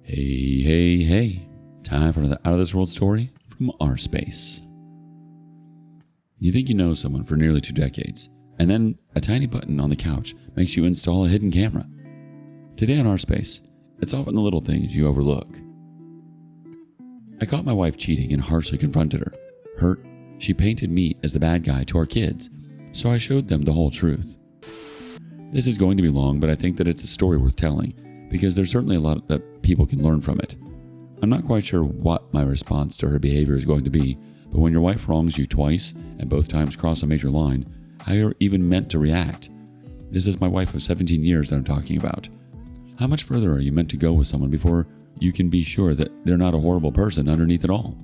Hey. Time for another Out of This World story from rSpace. You think you know someone for nearly 2 decades, and then a tiny button on the couch makes you install a hidden camera. Today on rSpace, it's often the little things you overlook. I caught my wife cheating and harshly confronted her. Hurt, she painted me as the bad guy to our kids, so I showed them the whole truth. This is going to be long, but I think that it's a story worth telling, because there's certainly a lot that people can learn from it. I'm not quite sure what my response to her behavior is going to be, but when your wife wrongs you twice, and both times cross a major line, how you're even meant to react. This is my wife of 17 years that I'm talking about. How much further are you meant to go with someone before you can be sure that they're not a horrible person underneath it all?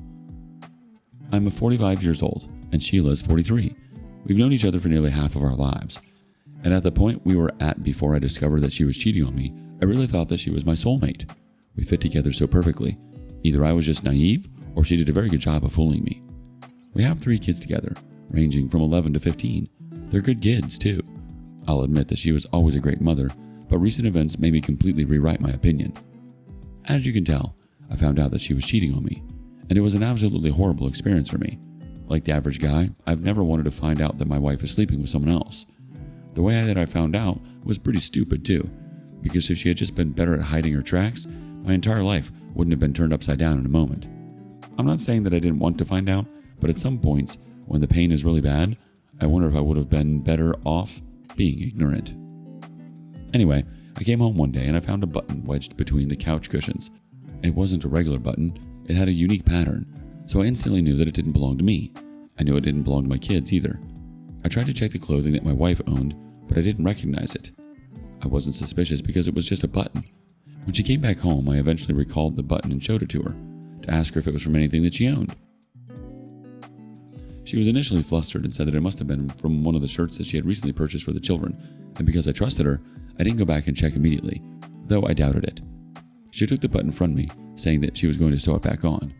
I'm 45 years old, and Sheila is 43. We've known each other for nearly half of our lives. And at the point we were at before I discovered that she was cheating on me, I really thought that she was my soulmate. We fit together so perfectly. Either I was just naive, or she did a very good job of fooling me. We have 3 kids together, ranging from 11 to 15. They're good kids, too. I'll admit that she was always a great mother, but recent events made me completely rewrite my opinion. As you can tell, I found out that she was cheating on me, and it was an absolutely horrible experience for me. Like the average guy, I've never wanted to find out that my wife is sleeping with someone else. The way that I found out was pretty stupid, too, because if she had just been better at hiding her tracks, my entire life wouldn't have been turned upside down in a moment. I'm not saying that I didn't want to find out, but at some points, when the pain is really bad, I wonder if I would have been better off being ignorant. Anyway, I came home one day and I found a button wedged between the couch cushions. It wasn't a regular button, it had a unique pattern, so I instantly knew that it didn't belong to me. I knew it didn't belong to my kids either. I tried to check the clothing that my wife owned, but I didn't recognize it. I wasn't suspicious because it was just a button. When she came back home, I eventually recalled the button and showed it to her, to ask her if it was from anything that she owned. She was initially flustered and said that it must have been from one of the shirts that she had recently purchased for the children, and because I trusted her, I didn't go back and check immediately, though I doubted it. She took the button from me, saying that she was going to sew it back on.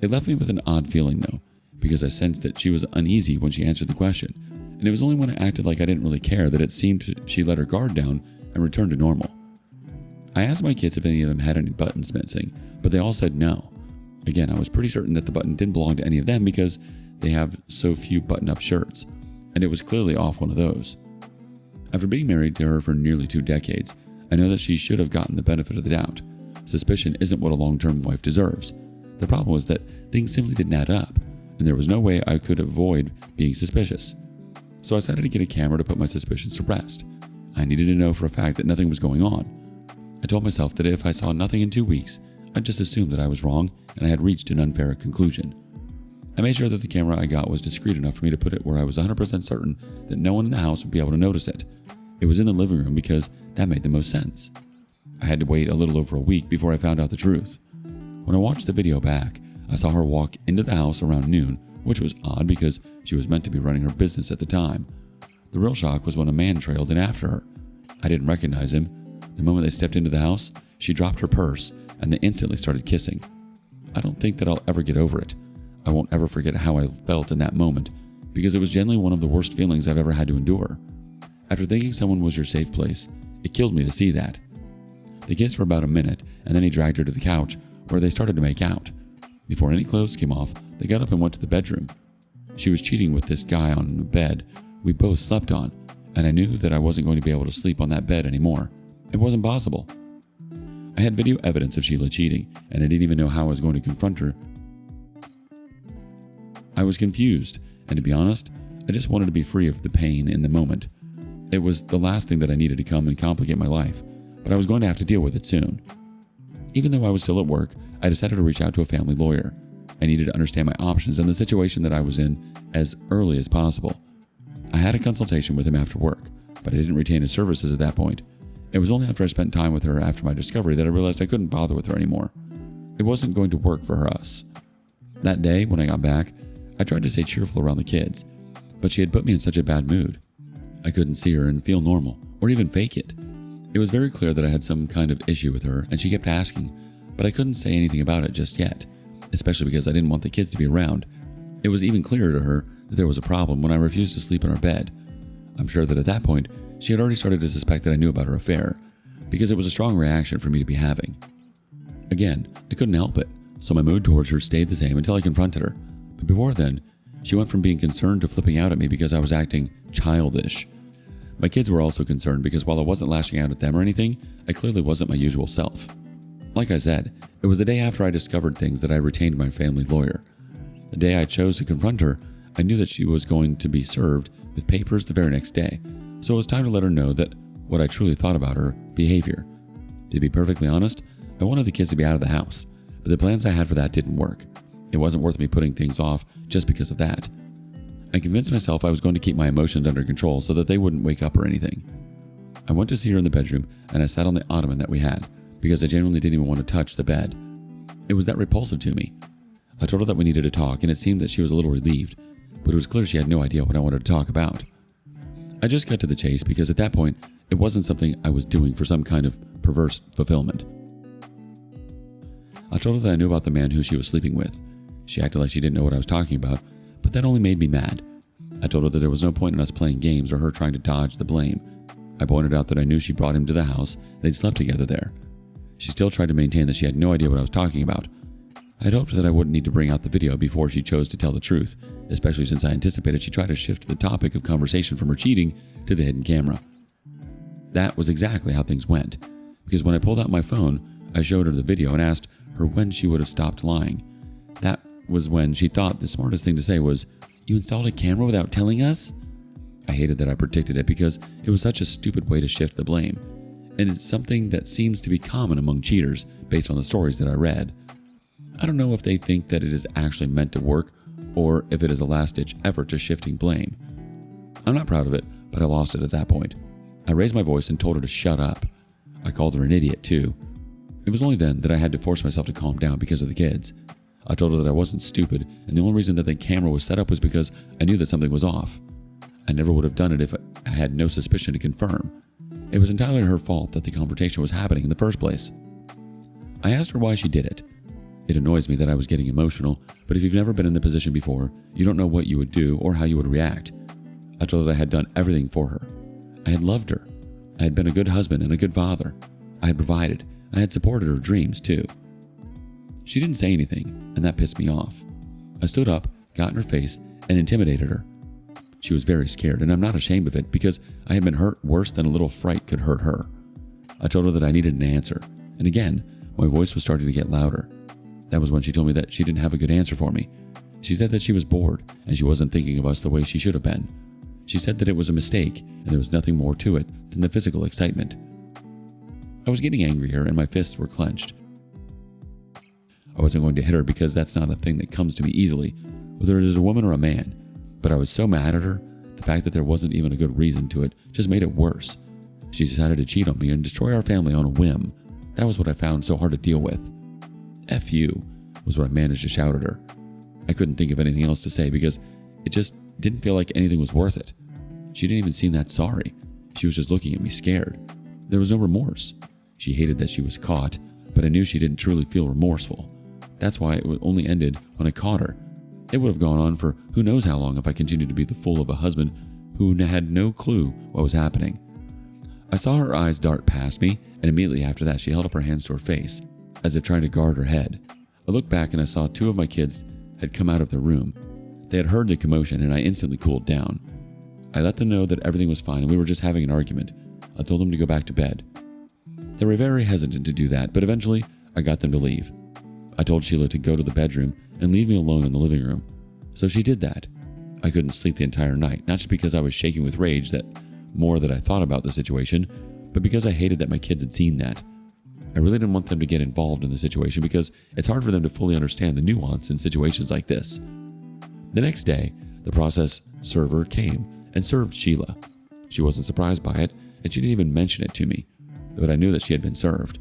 It left me with an odd feeling, though, because I sensed that she was uneasy when she answered the question, and it was only when I acted like I didn't really care that it seemed she let her guard down and returned to normal. I asked my kids if any of them had any buttons missing, but they all said no. Again, I was pretty certain that the button didn't belong to any of them because they have so few button-up shirts, and it was clearly off one of those. After being married to her for nearly 2 decades, I know that she should have gotten the benefit of the doubt. Suspicion isn't what a long-term wife deserves. The problem was that things simply didn't add up, and there was no way I could avoid being suspicious. So I decided to get a camera to put my suspicions to rest. I needed to know for a fact that nothing was going on. I told myself that if I saw nothing in 2 weeks, I'd just assume that I was wrong and I had reached an unfair conclusion. I made sure that the camera I got was discreet enough for me to put it where I was 100% certain that no one in the house would be able to notice it. It was in the living room because that made the most sense. I had to wait a little over a week before I found out the truth. When I watched the video back, I saw her walk into the house around noon, which was odd because she was meant to be running her business at the time. The real shock was when a man trailed in after her. I didn't recognize him. The moment they stepped into the house, she dropped her purse and they instantly started kissing. I don't think that I'll ever get over it. I won't ever forget how I felt in that moment because it was genuinely one of the worst feelings I've ever had to endure. After thinking someone was your safe place, it killed me to see that. They kissed for about a minute and then he dragged her to the couch where they started to make out. Before any clothes came off, they got up and went to the bedroom. She was cheating with this guy on a bed we both slept on, and I knew that I wasn't going to be able to sleep on that bed anymore. It wasn't possible. I had video evidence of Sheila cheating, and I didn't even know how I was going to confront her. I was confused, and to be honest, I just wanted to be free of the pain in the moment. It was the last thing that I needed to come and complicate my life, but I was going to have to deal with it soon. Even though I was still at work, I decided to reach out to a family lawyer. I needed to understand my options and the situation that I was in as early as possible. I had a consultation with him after work, but I didn't retain his services at that point. It was only after I spent time with her after my discovery that I realized I couldn't bother with her anymore. It wasn't going to work for us. That day, when I got back, I tried to stay cheerful around the kids, but she had put me in such a bad mood. I couldn't see her and feel normal, or even fake it. It was very clear that I had some kind of issue with her, and she kept asking, but I couldn't say anything about it just yet, especially because I didn't want the kids to be around. It was even clearer to her that there was a problem when I refused to sleep in our bed. I'm sure that at that point, she had already started to suspect that I knew about her affair, because it was a strong reaction for me to be having. Again, I couldn't help it, so my mood towards her stayed the same until I confronted her. But before then, she went from being concerned to flipping out at me because I was acting childish. My kids were also concerned because while I wasn't lashing out at them or anything, I clearly wasn't my usual self. Like I said, it was the day after I discovered things that I retained my family lawyer. The day I chose to confront her, I knew that she was going to be served with papers the very next day, so it was time to let her know that what I truly thought about her behavior. To be perfectly honest, I wanted the kids to be out of the house, but the plans I had for that didn't work. It wasn't worth me putting things off just because of that. I convinced myself I was going to keep my emotions under control so that they wouldn't wake up or anything. I went to see her in the bedroom and I sat on the ottoman that we had because I genuinely didn't even want to touch the bed. It was that repulsive to me. I told her that we needed to talk and it seemed that she was a little relieved, but it was clear she had no idea what I wanted to talk about. I just cut to the chase because at that point, it wasn't something I was doing for some kind of perverse fulfillment. I told her that I knew about the man who she was sleeping with. She acted like she didn't know what I was talking about, but that only made me mad. I told her that there was no point in us playing games or her trying to dodge the blame. I pointed out that I knew she brought him to the house, they'd slept together there. She still tried to maintain that she had no idea what I was talking about. I had hoped that I wouldn't need to bring out the video before she chose to tell the truth, especially since I anticipated she'd try to shift the topic of conversation from her cheating to the hidden camera. That was exactly how things went, because when I pulled out my phone, I showed her the video and asked her when she would have stopped lying. That was when she thought the smartest thing to say was, "You installed a camera without telling us?" I hated that I predicted it because it was such a stupid way to shift the blame, and it's something that seems to be common among cheaters based on the stories that I read. I don't know if they think that it is actually meant to work or if it is a last-ditch effort to shifting blame. I'm not proud of it, but I lost it at that point. I raised my voice and told her to shut up. I called her an idiot too. It was only then that I had to force myself to calm down because of the kids. I told her that I wasn't stupid, and the only reason that the camera was set up was because I knew that something was off. I never would have done it if I had no suspicion to confirm. It was entirely her fault that the confrontation was happening in the first place. I asked her why she did it. It annoys me that I was getting emotional, but if you've never been in the position before, you don't know what you would do or how you would react. I told her that I had done everything for her. I had loved her. I had been a good husband and a good father. I had provided. I had supported her dreams too. She didn't say anything, and that pissed me off. I stood up, got in her face, and intimidated her. She was very scared, and I'm not ashamed of it because I had been hurt worse than a little fright could hurt her. I told her that I needed an answer, and again, my voice was starting to get louder. That was when she told me that she didn't have a good answer for me. She said that she was bored, and she wasn't thinking of us the way she should have been. She said that it was a mistake, and there was nothing more to it than the physical excitement. I was getting angrier, and my fists were clenched. I wasn't going to hit her because that's not a thing that comes to me easily, whether it is a woman or a man. But I was so mad at her, the fact that there wasn't even a good reason to it just made it worse. She decided to cheat on me and destroy our family on a whim. That was what I found so hard to deal with. F you, was what I managed to shout at her. I couldn't think of anything else to say because it just didn't feel like anything was worth it. She didn't even seem that sorry. She was just looking at me scared. There was no remorse. She hated that she was caught, but I knew she didn't truly feel remorseful. That's why it only ended when I caught her. It would have gone on for who knows how long if I continued to be the fool of a husband who had no clue what was happening. I saw her eyes dart past me, and immediately after that she held up her hands to her face, as if trying to guard her head. I looked back and I saw two of my kids had come out of the room. They had heard the commotion and I instantly cooled down. I let them know that everything was fine and we were just having an argument. I told them to go back to bed. They were very hesitant to do that, but eventually I got them to leave. I told Sheila to go to the bedroom and leave me alone in the living room. So she did that. I couldn't sleep the entire night, not just because I was shaking with rage that I thought about the situation, but because I hated that my kids had seen that. I really didn't want them to get involved in the situation because it's hard for them to fully understand the nuance in situations like this. The next day, the process server came and served Sheila. She wasn't surprised by it, and she didn't even mention it to me, but I knew that she had been served.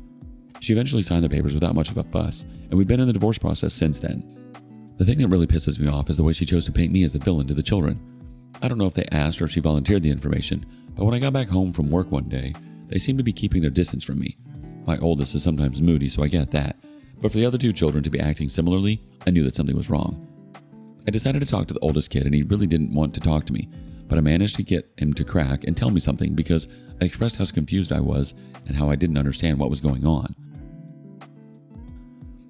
She eventually signed the papers without much of a fuss, and we've been in the divorce process since then. The thing that really pisses me off is the way she chose to paint me as the villain to the children. I don't know if they asked or if she volunteered the information, but when I got back home from work one day, they seemed to be keeping their distance from me. My oldest is sometimes moody, so I get that, but for the other two children to be acting similarly, I knew that something was wrong. I decided to talk to the oldest kid, and he really didn't want to talk to me, but I managed to get him to crack and tell me something because I expressed how confused I was and how I didn't understand what was going on.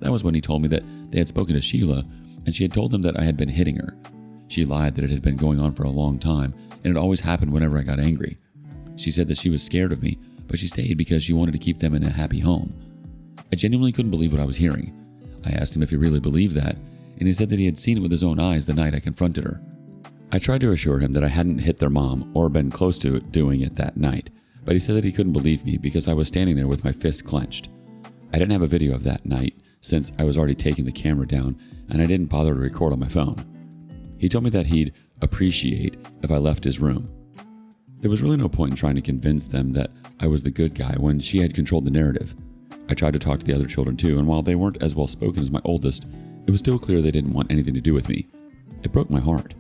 That was when he told me that they had spoken to Sheila and she had told them that I had been hitting her. She lied that it had been going on for a long time and it always happened whenever I got angry. She said that she was scared of me, but she stayed because she wanted to keep them in a happy home. I genuinely couldn't believe what I was hearing. I asked him if he really believed that, and he said that he had seen it with his own eyes the night I confronted her. I tried to assure him that I hadn't hit their mom or been close to doing it that night, but he said that he couldn't believe me because I was standing there with my fist clenched. I didn't have a video of that night since I was already taking the camera down and I didn't bother to record on my phone. He told me that he'd appreciate if I left his room. There was really no point in trying to convince them that I was the good guy when she had controlled the narrative. I tried to talk to the other children too, and while they weren't as well spoken as my oldest, it was still clear they didn't want anything to do with me. It broke my heart.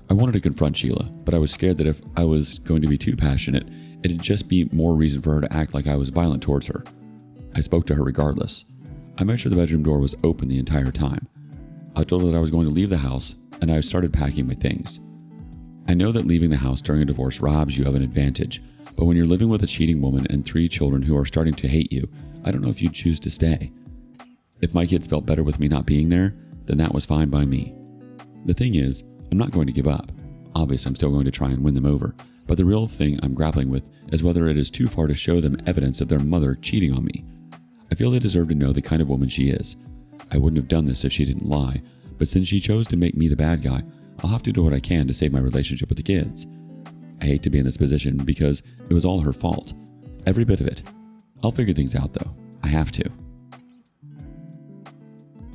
I wanted to confront Sheila, but I was scared that if I was going to be too passionate, it'd just be more reason for her to act like I was violent towards her. I spoke to her regardless. I made sure the bedroom door was open the entire time. I told her that I was going to leave the house, and I started packing my things. I know that leaving the house during a divorce robs you of an advantage, but when you're living with a cheating woman and 3 children who are starting to hate you, I don't know if you'd choose to stay. If my kids felt better with me not being there, then that was fine by me. The thing is, I'm not going to give up. Obviously, I'm still going to try and win them over, but the real thing I'm grappling with is whether it is too far to show them evidence of their mother cheating on me. I feel they deserve to know the kind of woman she is. I wouldn't have done this if she didn't lie, but since she chose to make me the bad guy, I'll have to do what I can to save my relationship with the kids. I hate to be in this position because it was all her fault. Every bit of it. I'll figure things out though. I have to.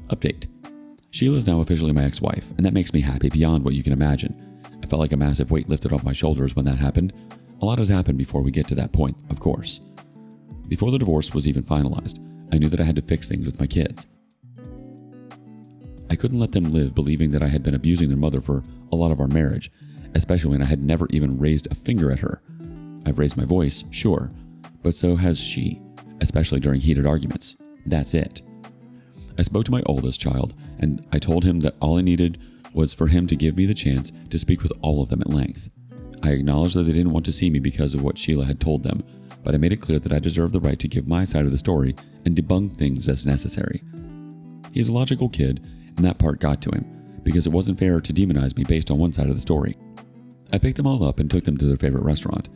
Update. Sheila is now officially my ex-wife, and that makes me happy beyond what you can imagine. I felt like a massive weight lifted off my shoulders when that happened. A lot has happened before we get to that point, of course. Before the divorce was even finalized, I knew that I had to fix things with my kids. I couldn't let them live believing that I had been abusing their mother for a lot of our marriage, especially when I had never even raised a finger at her. I've raised my voice, sure, but so has she, especially during heated arguments. That's it. I spoke to my oldest child, and I told him that all I needed was for him to give me the chance to speak with all of them at length. I acknowledged that they didn't want to see me because of what Sheila had told them, but I made it clear that I deserved the right to give my side of the story and debunk things as necessary. He's a logical kid, and that part got to him, because it wasn't fair to demonize me based on one side of the story. I picked them all up and took them to their favorite restaurant.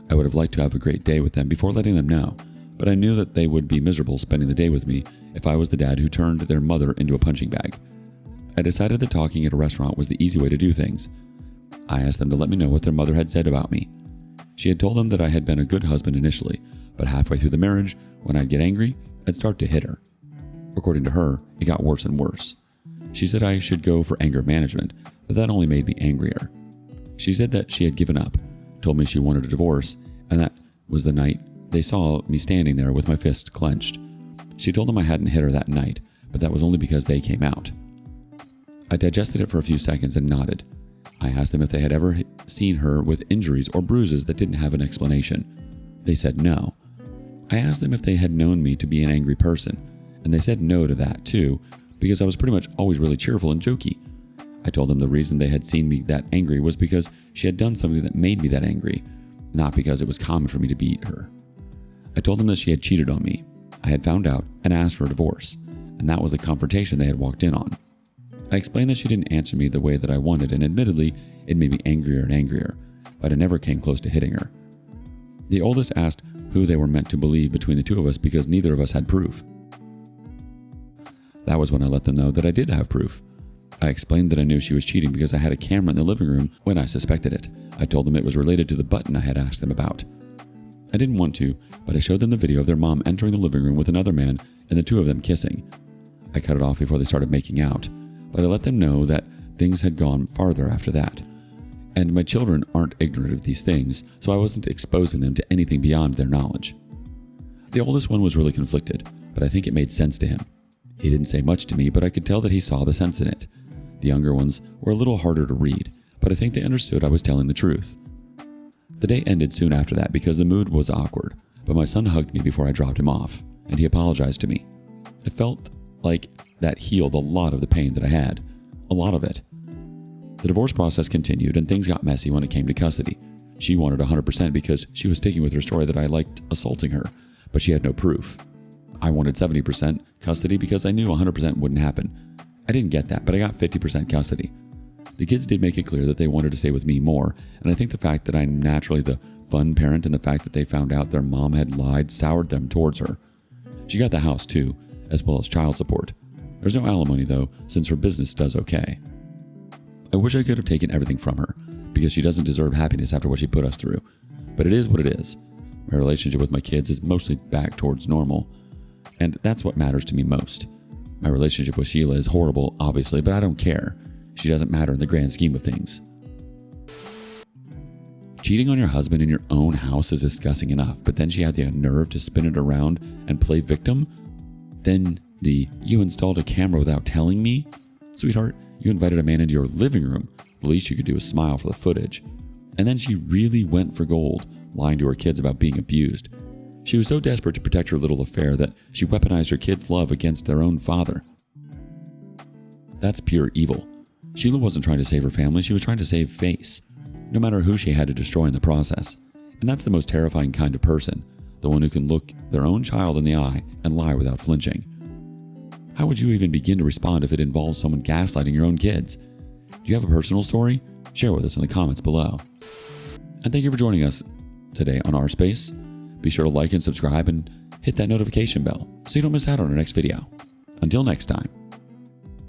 I would have liked to have a great day with them before letting them know, but I knew that they would be miserable spending the day with me if I was the dad who turned their mother into a punching bag. I decided that talking at a restaurant was the easy way to do things. I asked them to let me know what their mother had said about me. She had told them that I had been a good husband initially, but halfway through the marriage, when I'd get angry, I'd start to hit her. According to her, it got worse and worse. She said I should go for anger management, but that only made me angrier. She said that she had given up, told me she wanted a divorce, and that was the night they saw me standing there with my fists clenched. She told them I hadn't hit her that night, but that was only because they came out. I digested it for a few seconds and nodded. I asked them if they had ever seen her with injuries or bruises that didn't have an explanation. They said no. I asked them if they had known me to be an angry person, and they said no to that too, because I was pretty much always really cheerful and jokey. I told them the reason they had seen me that angry was because she had done something that made me that angry, not because it was common for me to beat her. I told them that she had cheated on me. I had found out and asked for a divorce, and that was the confrontation they had walked in on. I explained that she didn't answer me the way that I wanted, and admittedly, it made me angrier and angrier, but I never came close to hitting her. The oldest asked who they were meant to believe between the two of us because neither of us had proof. That was when I let them know that I did have proof. I explained that I knew she was cheating because I had a camera in the living room when I suspected it. I told them it was related to the button I had asked them about. I didn't want to, but I showed them the video of their mom entering the living room with another man and the two of them kissing. I cut it off before they started making out, but I let them know that things had gone farther after that. And my children aren't ignorant of these things, so I wasn't exposing them to anything beyond their knowledge. The oldest one was really conflicted, but I think it made sense to him. He didn't say much to me, but I could tell that he saw the sense in it. The younger ones were a little harder to read, but I think they understood I was telling the truth. The day ended soon after that because the mood was awkward, but my son hugged me before I dropped him off, and he apologized to me. It felt like that healed a lot of the pain that I had. A lot of it. The divorce process continued and things got messy when it came to custody. She wanted 100% because she was sticking with her story that I liked assaulting her, but she had no proof. I wanted 70% custody because I knew 100% wouldn't happen. I didn't get that, but I got 50% custody. The kids did make it clear that they wanted to stay with me more, and I think the fact that I'm naturally the fun parent and the fact that they found out their mom had lied soured them towards her. She got the house too, as well as child support. There's no alimony though, since her business does okay. I wish I could have taken everything from her, because she doesn't deserve happiness after what she put us through. But it is what it is. My relationship with my kids is mostly back towards normal, and that's what matters to me most. My relationship with Sheila is horrible, obviously, but I don't care. She doesn't matter in the grand scheme of things. Cheating on your husband in your own house is disgusting enough, but then she had the nerve to spin it around and play victim? Then you installed a camera without telling me? Sweetheart, you invited a man into your living room. The least you could do is smile for the footage. And then she really went for gold, lying to her kids about being abused. She was so desperate to protect her little affair that she weaponized her kids' love against their own father. That's pure evil. Sheila wasn't trying to save her family, she was trying to save face, no matter who she had to destroy in the process. And that's the most terrifying kind of person, the one who can look their own child in the eye and lie without flinching. How would you even begin to respond if it involves someone gaslighting your own kids? Do you have a personal story? Share with us in the comments below. And thank you for joining us today on rSpace. Be sure to like and subscribe and hit that notification bell so you don't miss out on our next video. Until next time.